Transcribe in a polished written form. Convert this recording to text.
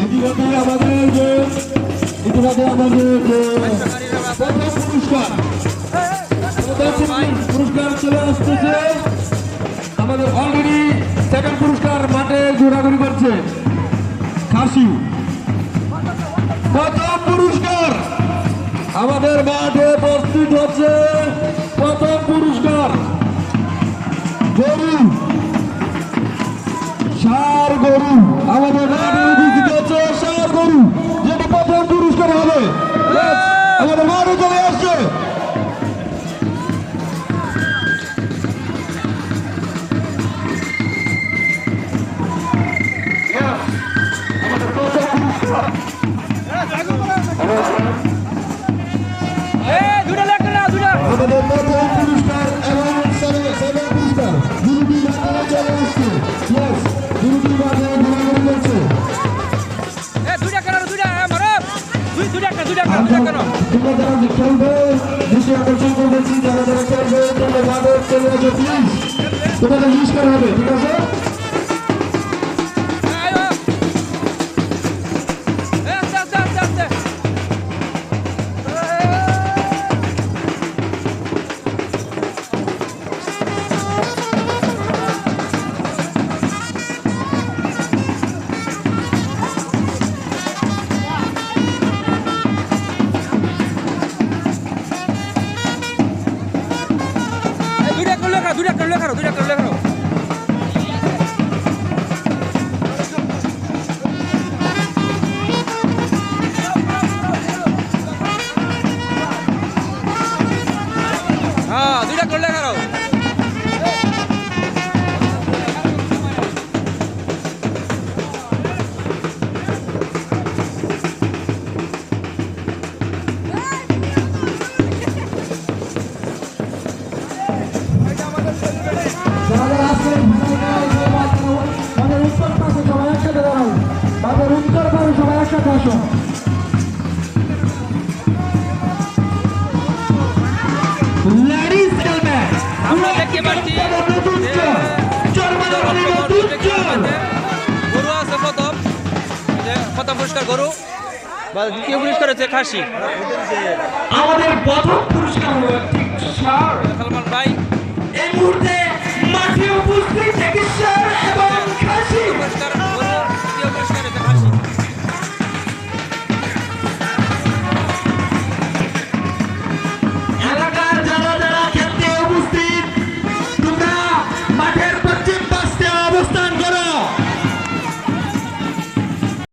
ইতিমধ্যে আমাদের পুরস্কার চলে আসতেছে। আমাদের অলরেডি সেকেন্ড পুরস্কার মাঠে ঘোরাঘুরি করছে খাসি। প্রথম পুরস্কার আমাদের মাঠে প্রস্তুত হচ্ছে। প্রথম পুরস্কার গরু, ষাঁড় গরু আমাদের মাঠে উপস্থিত হচ্ছে। ষাঁড় গরু যেটা প্রথম পুরস্কার হবে আমাদের মাঠে চলে আসছে। আমাদের প্রথম পুরস্কার এবং সেকেন্ড পুরস্কার দুটি মাঠে চলে আসছে। দুটি মাঠে ঘোরাঘুরি করছে। তোমরা যারা খেলবে দৃষ্টি আকর্ষণ করতেছি, যারা যারা খেলবে তোমরা মাঠে চলে আসো প্লিজ। তোমাদের পুরস্কার হবে, ঠিক আছে? আমরা দেখতে পাচ্ছি গরু আছে প্রথম পুরস্কার গরু, দ্বিতীয় পুরস্কার হচ্ছে খাসি। আমাদের প্রথম পুরস্কার হলো একটি ষাঁড়। সালমান ভাই এই মুহূর্তে মাঠে উপস্থিত একটি ষাঁড় এবং খাসি।